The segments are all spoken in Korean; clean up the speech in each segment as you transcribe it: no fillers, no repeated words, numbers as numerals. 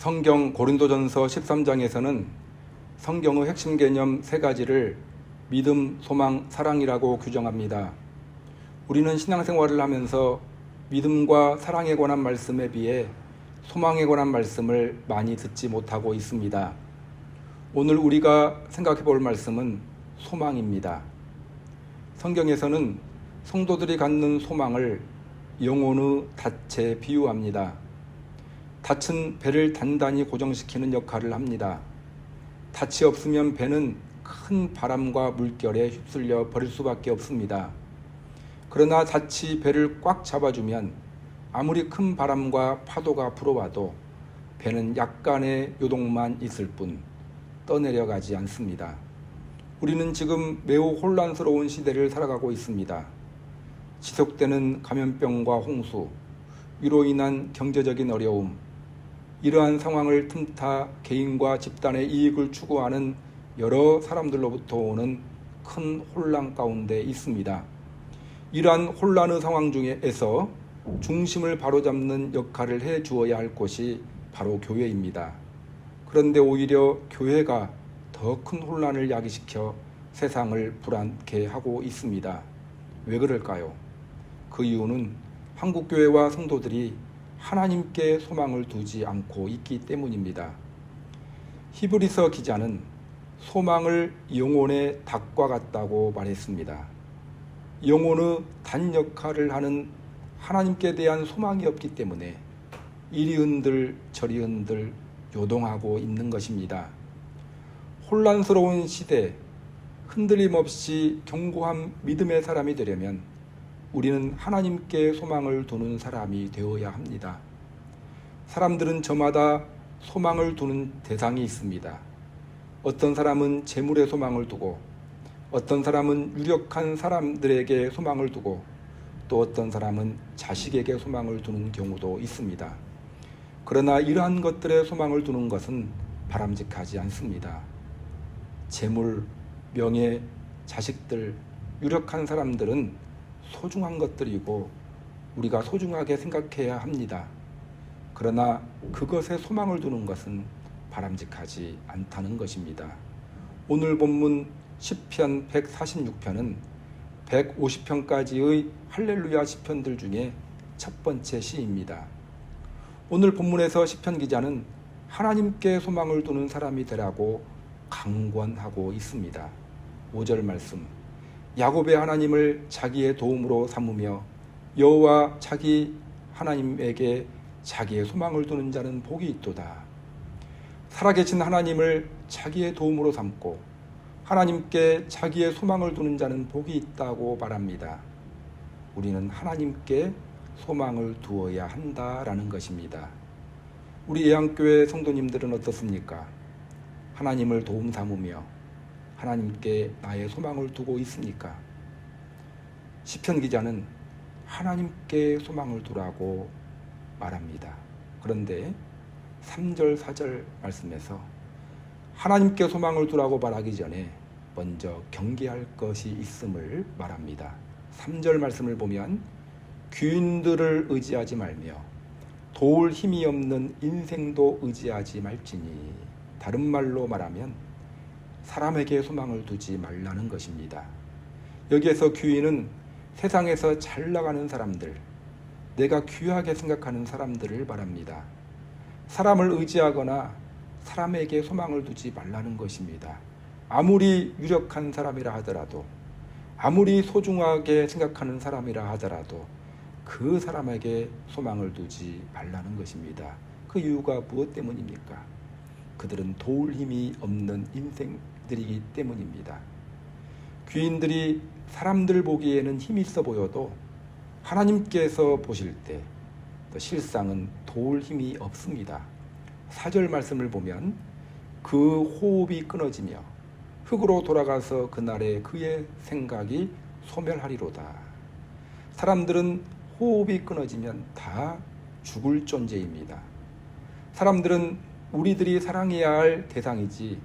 성경 고린도전서 13장에서는 성경의 핵심 개념 3가지를 믿음, 소망, 사랑이라고 규정합니다. 우리는 신앙생활을 하면서 믿음과 사랑에 관한 말씀에 비해 소망에 관한 말씀을 많이 듣지 못하고 있습니다. 오늘 우리가 생각해 볼 말씀은 소망입니다. 성경에서는 성도들이 갖는 소망을 영혼의 닻에 비유합니다. 닻은 배를 단단히 고정시키는 역할을 합니다. 닻이 없으면 배는 큰 바람과 물결에 휩쓸려 버릴 수밖에 없습니다. 그러나 닻이 배를 꽉 잡아주면 아무리 큰 바람과 파도가 불어와도 배는 약간의 요동만 있을 뿐 떠내려가지 않습니다. 우리는 지금 매우 혼란스러운 시대를 살아가고 있습니다. 지속되는 감염병과 홍수, 이로 인한 경제적인 어려움, 이러한 상황을 틈타 개인과 집단의 이익을 추구하는 여러 사람들로부터 오는 큰 혼란 가운데 있습니다. 이러한 혼란의 상황 중에서 중심을 바로잡는 역할을 해 주어야 할 곳이 바로 교회입니다. 그런데 오히려 교회가 더 큰 혼란을 야기시켜 세상을 불안케 하고 있습니다. 왜 그럴까요? 그 이유는 한국교회와 성도들이 하나님께 소망을 두지 않고 있기 때문입니다. 히브리서 기자는 소망을 영혼의 닭과 같다고 말했습니다. 영혼의 단 역할을 하는 하나님께 대한 소망이 없기 때문에 이리 흔들 저리 흔들 요동하고 있는 것입니다. 혼란스러운 시대, 흔들림 없이 견고한 믿음의 사람이 되려면 우리는 하나님께 소망을 두는 사람이 되어야 합니다. 사람들은 저마다 소망을 두는 대상이 있습니다. 어떤 사람은 재물에 소망을 두고, 어떤 사람은 유력한 사람들에게 소망을 두고, 또 어떤 사람은 자식에게 소망을 두는 경우도 있습니다. 그러나 이러한 것들에 소망을 두는 것은 바람직하지 않습니다. 재물, 명예, 자식들, 유력한 사람들은 소중한 것들이고 우리가 소중하게 생각해야 합니다. 그러나 그것에 소망을 두는 것은 바람직하지 않다는 것입니다. 오늘 본문 시편 146편은 150편까지의 할렐루야 시편들 중에 첫 번째 시입니다. 오늘 본문에서 시편 기자는 하나님께 소망을 두는 사람이 되라고 강권하고 있습니다. 5절 말씀, 야곱의 하나님을 자기의 도움으로 삼으며 여호와 자기 하나님에게 자기의 소망을 두는 자는 복이 있도다. 살아계신 하나님을 자기의 도움으로 삼고 하나님께 자기의 소망을 두는 자는 복이 있다고 말합니다. 우리는 하나님께 소망을 두어야 한다라는 것입니다. 우리 예양교회 성도님들은 어떻습니까? 하나님을 도움 삼으며 하나님께 나의 소망을 두고 있습니까? 시편 기자는 하나님께 소망을 두라고 말합니다. 그런데 3절, 4절 말씀에서 하나님께 소망을 두라고 말하기 전에 먼저 경계할 것이 있음을 말합니다. 3절 말씀을 보면 귀인들을 의지하지 말며 도울 힘이 없는 인생도 의지하지 말지니, 다른 말로 말하면 사람에게 소망을 두지 말라는 것입니다. 여기에서 귀인은 세상에서 잘 나가는 사람들, 내가 귀하게 생각하는 사람들을 말합니다. 사람을 의지하거나 사람에게 소망을 두지 말라는 것입니다. 아무리 유력한 사람이라 하더라도, 아무리 소중하게 생각하는 사람이라 하더라도 그 사람에게 소망을 두지 말라는 것입니다. 그 이유가 무엇 때문입니까? 그들은 도울 힘이 없는 인생들이기 때문입니다. 귀인들이 사람들 보기에는 힘이 있어 보여도 하나님께서 보실 때 실상은 도울 힘이 없습니다. 4절 말씀을 보면 그 호흡이 끊어지며 흙으로 돌아가서 그날에 그의 생각이 소멸하리로다. 사람들은 호흡이 끊어지면 다 죽을 존재입니다. 사람들은 우리들이 사랑해야 할 대상이지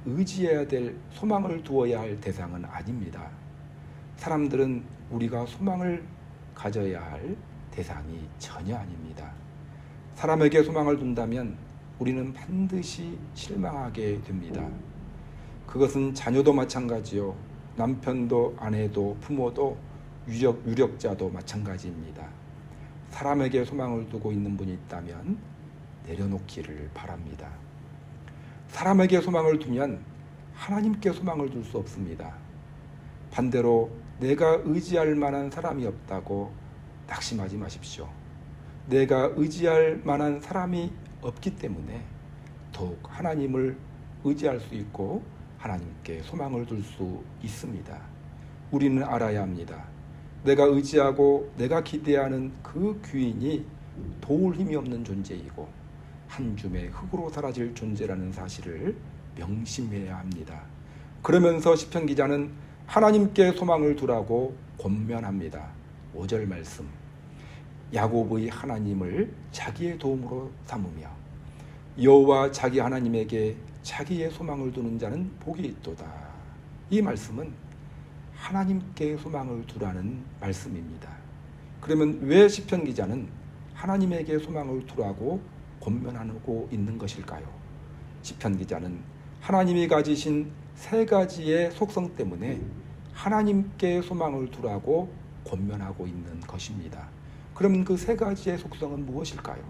의지해야 될, 소망을 두어야 할 대상은 아닙니다. 사람들은 우리가 소망을 가져야 할 대상이 전혀 아닙니다. 사람에게 소망을 둔다면 우리는 반드시 실망하게 됩니다. 그것은 자녀도 마찬가지요. 남편도 아내도 부모도 유력자도 마찬가지입니다. 사람에게 소망을 두고 있는 분이 있다면 내려놓기를 바랍니다. 사람에게 소망을 두면 하나님께 소망을 둘 수 없습니다. 반대로 내가 의지할 만한 사람이 없다고 낙심하지 마십시오. 내가 의지할 만한 사람이 없기 때문에 더욱 하나님을 의지할 수 있고 하나님께 소망을 둘 수 있습니다. 우리는 알아야 합니다. 내가 의지하고 내가 기대하는 그 귀인이 도울 힘이 없는 존재이고 한 줌의 흙으로 사라질 존재라는 사실을 명심해야 합니다. 그러면서 시편 기자는 하나님께 소망을 두라고 권면합니다. 5절 말씀. 야곱의 하나님을 자기의 도움으로 삼으며 여호와 자기 하나님에게 자기의 소망을 두는 자는 복이 있도다. 이 말씀은 하나님께 소망을 두라는 말씀입니다. 그러면 왜 시편 기자는 하나님에게 소망을 두라고 권면하고 있는 것일까요? 시편 기자는 하나님이 가지신 세 가지의 속성 때문에 하나님께 소망을 두라고 권면하고 있는 것입니다. 그러면 그 세 가지의 속성은 무엇일까요?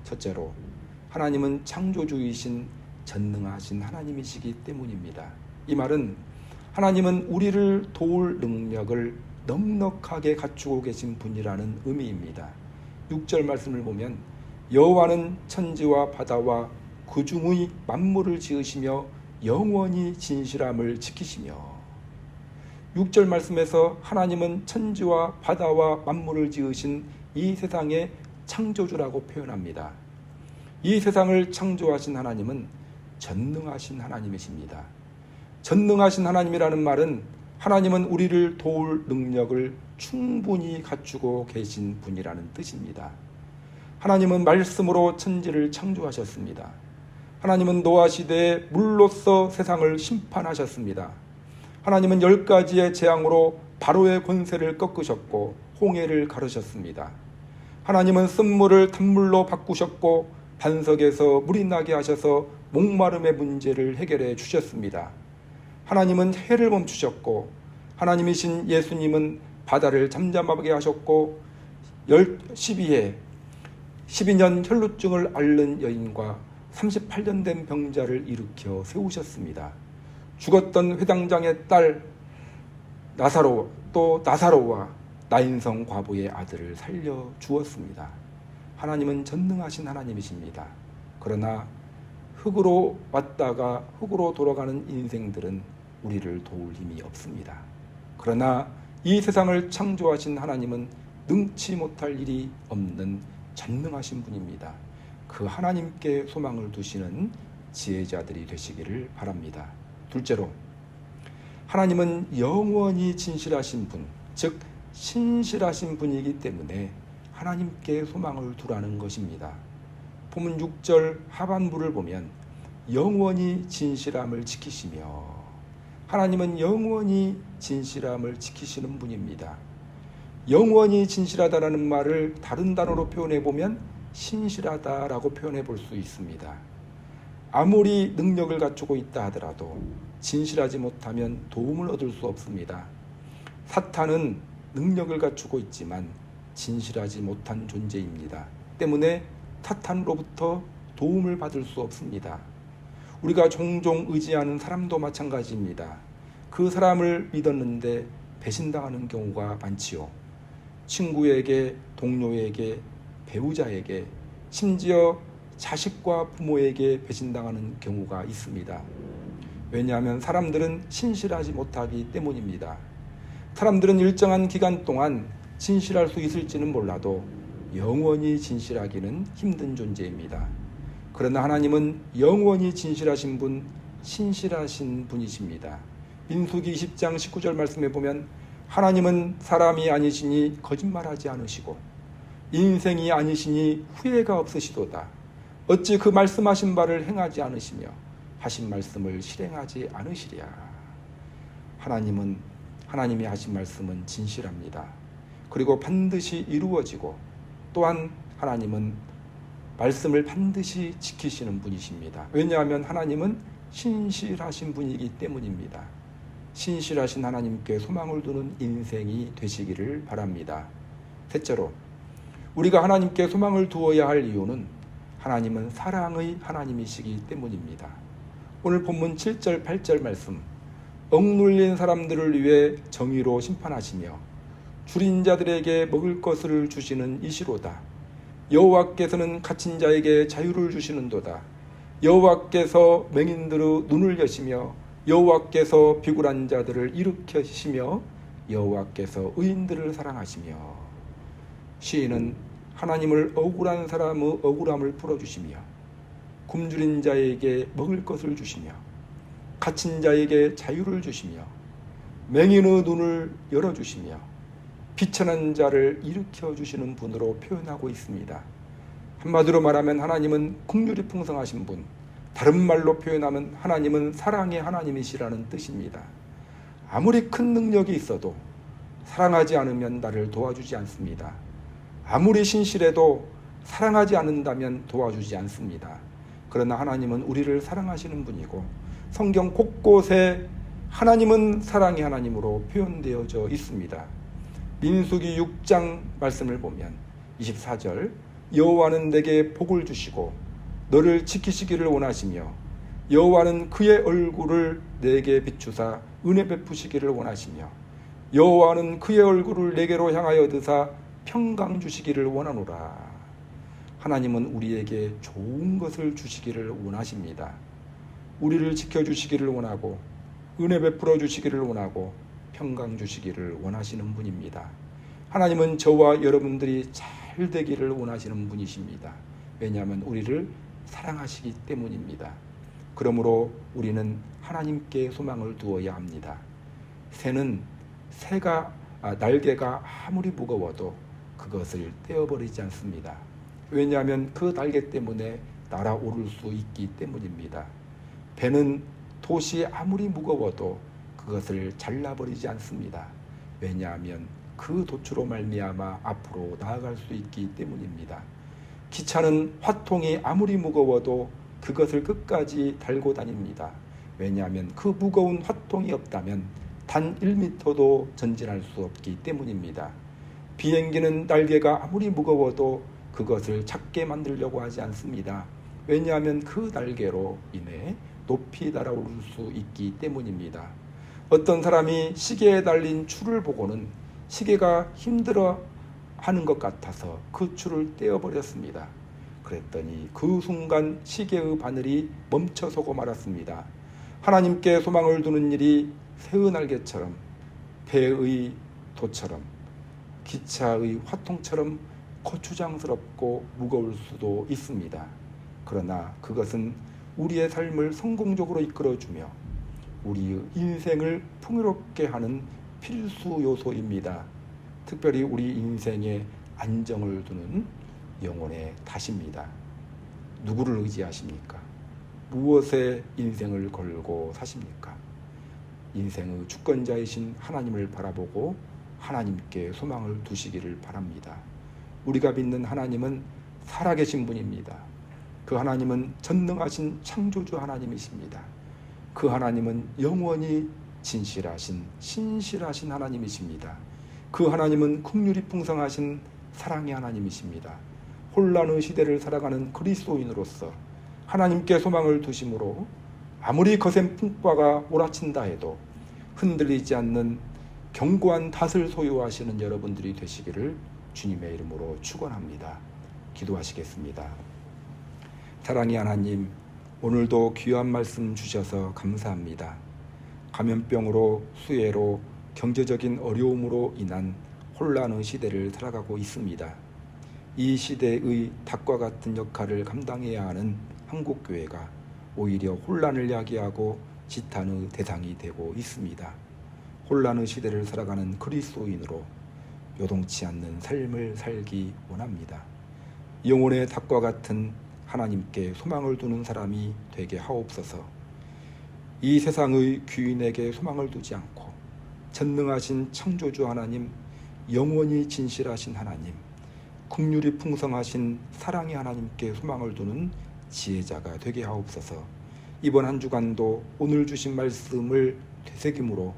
첫째로 하나님은 창조주이신 전능하신 하나님이시기 때문입니다. 이 말은 하나님은 우리를 도울 능력을 넉넉하게 갖추고 계신 분이라는 의미입니다. 6절 말씀을 보면 여호와는 천지와 바다와 그 중의 만물을 지으시며 영원히 진실함을 지키시며 6절 말씀에서 하나님은 천지와 바다와 만물을 지으신 이 세상의 창조주라고 표현합니다. 이 세상을 창조하신 하나님은 전능하신 하나님이십니다. 전능하신 하나님이라는 말은 하나님은 우리를 도울 능력을 충분히 갖추고 계신 분이라는 뜻입니다. 하나님은 말씀으로 천지를 창조하셨습니다. 하나님은 노아 시대에 물로써 세상을 심판하셨습니다. 하나님은 10가지의 재앙으로 바로의 권세를 꺾으셨고 홍해를 가르셨습니다. 하나님은 쓴물을 단물로 바꾸셨고 반석에서 물이 나게 하셔서 목마름의 문제를 해결해 주셨습니다. 하나님은 해를 멈추셨고 하나님이신 예수님은 바다를 잠잠하게 하셨고 12년 혈루증을 앓는 여인과 38년 된 병자를 일으켜 세우셨습니다. 죽었던 회당장의 딸 나사로와 나인성 과부의 아들을 살려 주었습니다. 하나님은 전능하신 하나님이십니다. 그러나 흙으로 왔다가 흙으로 돌아가는 인생들은 우리를 도울 힘이 없습니다. 그러나 이 세상을 창조하신 하나님은 능치 못할 일이 없는 전능하신 분입니다. 그 하나님께 소망을 두시는 지혜자들이 되시기를 바랍니다. 둘째로, 하나님은 영원히 진실하신 분, 즉 신실하신 분이기 때문에 하나님께 소망을 두라는 것입니다. 본문 6절 하반부를 보면 영원히 진실함을 지키시며, 하나님은 영원히 진실함을 지키시는 분입니다. 영원히 진실하다라는 말을 다른 단어로 표현해 보면 신실하다라고 표현해 볼 수 있습니다. 아무리 능력을 갖추고 있다 하더라도 진실하지 못하면 도움을 얻을 수 없습니다. 사탄은 능력을 갖추고 있지만 진실하지 못한 존재입니다. 때문에 사탄으로부터 도움을 받을 수 없습니다. 우리가 종종 의지하는 사람도 마찬가지입니다. 그 사람을 믿었는데 배신당하는 경우가 많지요. 친구에게, 동료에게, 배우자에게, 심지어 자식과 부모에게 배신당하는 경우가 있습니다. 왜냐하면 사람들은 신실하지 못하기 때문입니다. 사람들은 일정한 기간 동안 진실할 수 있을지는 몰라도 영원히 진실하기는 힘든 존재입니다. 그러나 하나님은 영원히 진실하신 분, 신실하신 분이십니다. 민수기 20장 19절 말씀에 보면 하나님은 사람이 아니시니 거짓말하지 않으시고 인생이 아니시니 후회가 없으시도다. 어찌 그 말씀하신 바를 행하지 않으시며 하신 말씀을 실행하지 않으시랴. 하나님이 하신 말씀은 진실합니다. 그리고 반드시 이루어지고, 또한 하나님은 말씀을 반드시 지키시는 분이십니다. 왜냐하면 하나님은 신실하신 분이기 때문입니다. 신실하신 하나님께 소망을 두는 인생이 되시기를 바랍니다. 셋째로, 우리가 하나님께 소망을 두어야 할 이유는 하나님은 사랑의 하나님이시기 때문입니다. 오늘 본문 7절 8절 말씀, 억눌린 사람들을 위해 정의로 심판하시며 줄인 자들에게 먹을 것을 주시는 이시로다. 여호와께서는 갇힌 자에게 자유를 주시는도다. 여호와께서 맹인들의 눈을 여시며 여호와께서 비굴한 자들을 일으키시며 여호와께서 의인들을 사랑하시며. 시인은 하나님을 억울한 사람의 억울함을 풀어주시며 굶주린 자에게 먹을 것을 주시며 갇힌 자에게 자유를 주시며 맹인의 눈을 열어주시며 비천한 자를 일으켜 주시는 분으로 표현하고 있습니다. 한마디로 말하면 하나님은 긍휼이 풍성하신 분, 다른 말로 표현하면 하나님은 사랑의 하나님이시라는 뜻입니다. 아무리 큰 능력이 있어도 사랑하지 않으면 나를 도와주지 않습니다. 아무리 신실해도 사랑하지 않는다면 도와주지 않습니다. 그러나 하나님은 우리를 사랑하시는 분이고 성경 곳곳에 하나님은 사랑의 하나님으로 표현되어져 있습니다. 민수기 6장 말씀을 보면 24절, 여호와는 내게 복을 주시고 너를 지키시기를 원하시며 여호와는 그의 얼굴을 내게 비추사 은혜 베푸시기를 원하시며 여호와는 그의 얼굴을 내게로 향하여 드사 평강 주시기를 원하노라. 하나님은 우리에게 좋은 것을 주시기를 원하십니다. 우리를 지켜주시기를 원하고 은혜 베풀어 주시기를 원하고 평강 주시기를 원하시는 분입니다. 하나님은 저와 여러분들이 잘 되기를 원하시는 분이십니다. 왜냐하면 우리를 사랑하시기 때문입니다. 그러므로 우리는 하나님께 소망을 두어야 합니다. 새는 날개가 아무리 무거워도 그것을 떼어버리지 않습니다. 왜냐하면 그 날개 때문에 날아오를 수 있기 때문입니다. 배는 돛이 아무리 무거워도 그것을 잘라버리지 않습니다. 왜냐하면 그 돛으로 말미암아 앞으로 나아갈 수 있기 때문입니다. 기차는 화통이 아무리 무거워도 그것을 끝까지 달고 다닙니다. 왜냐하면 그 무거운 화통이 없다면 단 1m도 전진할 수 없기 때문입니다. 비행기는 날개가 아무리 무거워도 그것을 작게 만들려고 하지 않습니다. 왜냐하면 그 날개로 인해 높이 날아오를 수 있기 때문입니다. 어떤 사람이 시계에 달린 줄을 보고는 시계가 힘들어 하는 것 같아서 그 줄을 떼어버렸습니다. 그랬더니 그 순간 시계의 바늘이 멈춰서고 말았습니다. 하나님께 소망을 두는 일이 새의 날개처럼, 배의 돛처럼, 기차의 화통처럼 거추장스럽고 무거울 수도 있습니다. 그러나 그것은 우리의 삶을 성공적으로 이끌어주며 우리의 인생을 풍요롭게 하는 필수 요소입니다. 특별히 우리 인생에 안정을 두는 영혼의 탓입니다. 누구를 의지하십니까? 무엇에 인생을 걸고 사십니까? 인생의 주권자이신 하나님을 바라보고 하나님께 소망을 두시기를 바랍니다. 우리가 믿는 하나님은 살아계신 분입니다. 그 하나님은 전능하신 창조주 하나님이십니다. 그 하나님은 영원히 진실하신 신실하신 하나님이십니다. 그 하나님은 긍휼이 풍성하신 사랑의 하나님이십니다. 혼란의 시대를 살아가는 그리스도인으로서 하나님께 소망을 두심으로 아무리 거센 풍파가 몰아친다 해도 흔들리지 않는 견고한 닷을 소유하시는 여러분들이 되시기를 주님의 이름으로 축원합니다. 기도하시겠습니다. 사랑의 하나님, 오늘도 귀한 말씀 주셔서 감사합니다. 감염병으로 수해로 경제적인 어려움으로 인한 혼란의 시대를 살아가고 있습니다. 이 시대의 닭과 같은 역할을 감당해야 하는 한국교회가 오히려 혼란을 야기하고 지탄의 대상이 되고 있습니다. 혼란의 시대를 살아가는 그리스도인으로 요동치 않는 삶을 살기 원합니다. 영혼의 닭과 같은 하나님께 소망을 두는 사람이 되게 하옵소서. 이 세상의 귀인에게 소망을 두지 않고 전능하신 창조주 하나님, 영원히 진실하신 하나님, 긍휼이 풍성하신 사랑의 하나님께 소망을 두는 지혜자가 되게 하옵소서. 이번 한 주간도 오늘 주신 말씀을 되새김으로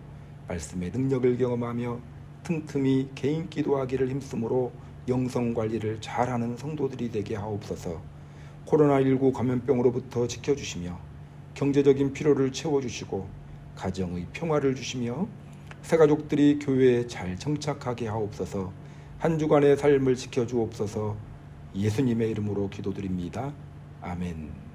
말씀의 능력을 경험하며 틈틈이 개인 기도하기를 힘쓰므로 영성관리를 잘하는 성도들이 되게 하옵소서. 코로나19 감염병으로부터 지켜주시며 경제적인 필요를 채워주시고 가정의 평화를 주시며 새가족들이 교회에 잘 정착하게 하옵소서. 한 주간의 삶을 지켜주옵소서. 예수님의 이름으로 기도드립니다. 아멘.